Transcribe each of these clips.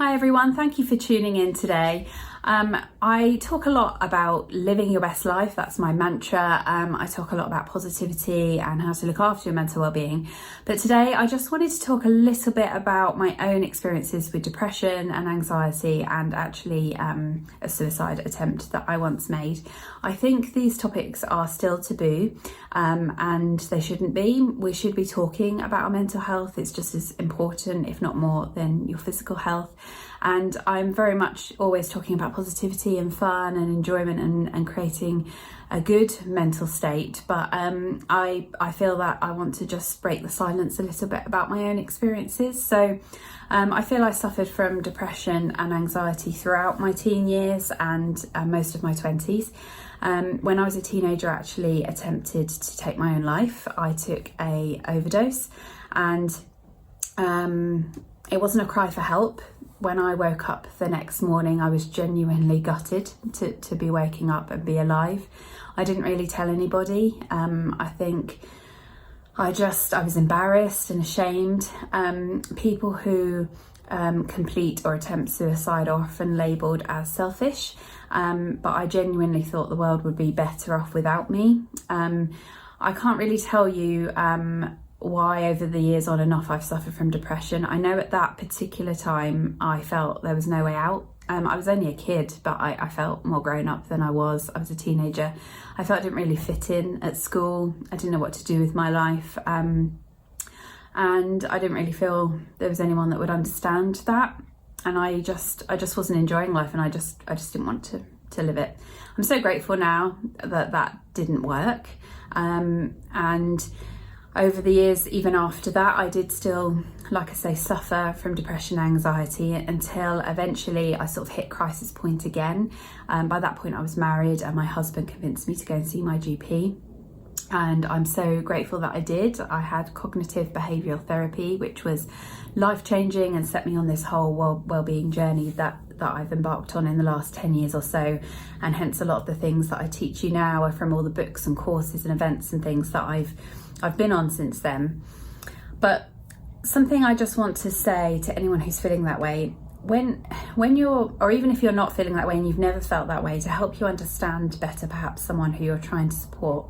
Hi everyone, thank you for tuning in today. I talk a lot about living your best life, that's my mantra. I talk a lot about positivity and how to look after your mental well-being. But today I just wanted to talk a little bit about my own experiences with depression and anxiety and actually a suicide attempt that I once made. I think these topics are still taboo and they shouldn't be. We should be talking about our mental health. It's just as important, if not more, than your physical health. And I'm very much always talking about positivity and fun and enjoyment and creating a good mental state. But I feel that I want to just break the silence a little bit about my own experiences. So I feel I suffered from depression and anxiety throughout my teen years and most of my 20s. When I was a teenager, I actually attempted to take my own life. I took a overdose and it wasn't a cry for help. When I woke up the next morning, I was genuinely gutted to be waking up and be alive. I didn't really tell anybody. I think I was embarrassed and ashamed. People who complete or attempt suicide are often labelled as selfish, but I genuinely thought the world would be better off without me. I can't really tell you why over the years on and off I've suffered from depression. I know at that particular time I felt there was no way out. I was only a kid, but I felt more grown up than I was. I was a teenager. I felt I didn't really fit in at school. I didn't know what to do with my life. And I didn't really feel there was anyone that would understand that. And I just wasn't enjoying life, and I just didn't want to live it. I'm so grateful now that didn't work. And over the years, even after that, I did still, like I say, suffer from depression and anxiety until eventually I sort of hit crisis point again. By that point I was married and my husband convinced me to go and see my GP. And I'm so grateful that I did. I had cognitive behavioural therapy, which was life-changing and set me on this whole wellbeing journey that I've embarked on in the last 10 years or so. And hence a lot of the things that I teach you now are from all the books and courses and events and things that I've been on since then. But something I just want to say to anyone who's feeling that way, when you're, or even if you're not feeling that way and you've never felt that way, to help you understand better perhaps someone who you're trying to support.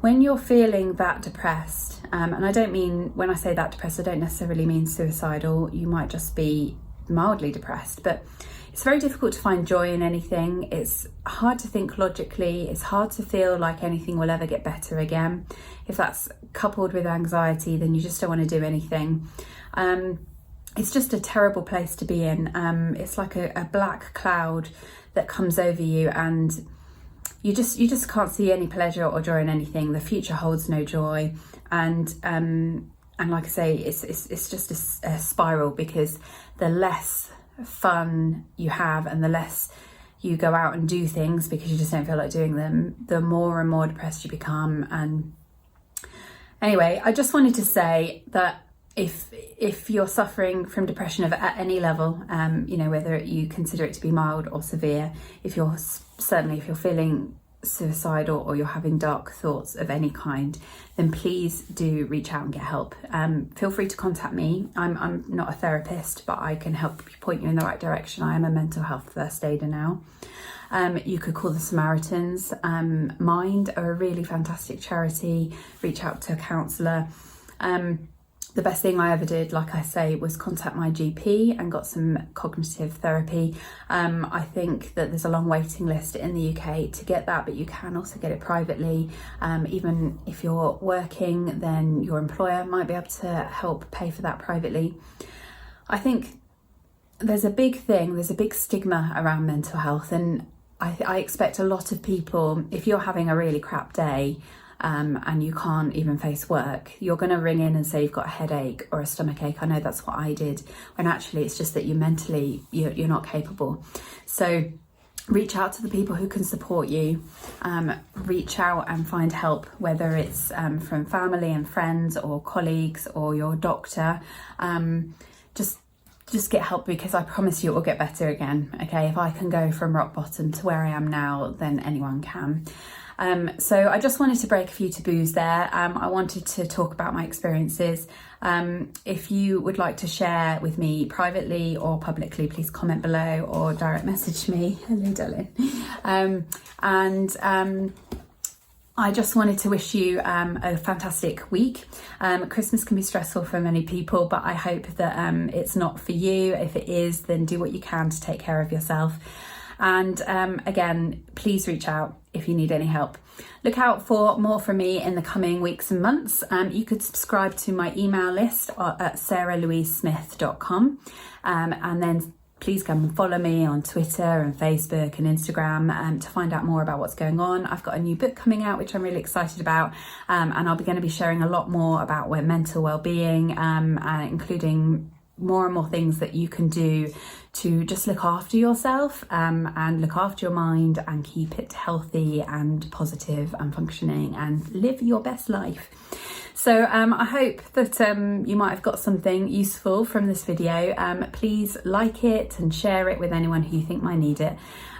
When you're feeling that depressed, and I don't mean, when I say that depressed, I don't necessarily mean suicidal. You might just be mildly depressed, but it's very difficult to find joy in anything. It's hard to think logically. It's hard to feel like anything will ever get better again. If that's coupled with anxiety, then you just don't want to do anything. It's just a terrible place to be in. It's like a black cloud that comes over you, and you just can't see any pleasure or joy in anything. The future holds no joy, and like I say, it's just a spiral, because the less fun you have and the less you go out and do things because you just don't feel like doing them, the more and more depressed you become. And anyway, I just wanted to say that if you're suffering from depression at any level, whether you consider it to be mild or severe, if you're feeling suicidal or you're having dark thoughts of any kind, then please do reach out and get help. Feel free to contact me. I'm not a therapist, but I can help point you in the right direction. I am a mental health first aider now. You could call the Samaritans. Mind are a really fantastic charity. Reach out to a counsellor. The best thing I ever did, like I say, was contact my GP and got some cognitive therapy. I think that there's a long waiting list in the UK to get that, but you can also get it privately. Even if you're working, then your employer might be able to help pay for that privately. I think there's a big stigma around mental health, and I expect a lot of people, if you're having a really crap day, and you can't even face work, you're going to ring in and say you've got a headache or a stomach ache. I know that's what I did, when actually it's just that you're not capable. So reach out to the people who can support you. Reach out and find help, whether it's from family and friends or colleagues or your doctor. Just get help, because I promise you it will get better again. Okay, if I can go from rock bottom to where I am now, then anyone can. So I just wanted to break a few taboos there. I wanted to talk about my experiences. If you would like to share with me privately or publicly, please comment below or direct message me. Hello, darling. I just wanted to wish you a fantastic week. Christmas can be stressful for many people, but I hope that it's not for you. If it is, then do what you can to take care of yourself. And again, please reach out if you need any help. Look out for more from me in the coming weeks and months. You could subscribe to my email list at sarahlouisesmith.com, and then please come and follow me on Twitter and Facebook and Instagram to find out more about what's going on. I've got a new book coming out, which I'm really excited about, and I'll be going to be sharing a lot more about mental well-being, including more and more things that you can do to just look after yourself and look after your mind and keep it healthy and positive and functioning and live your best life. So I hope that you might have got something useful from this video. Please like it and share it with anyone who you think might need it.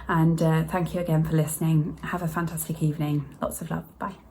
And thank you again for listening. Have a fantastic evening. Lots of love. Bye.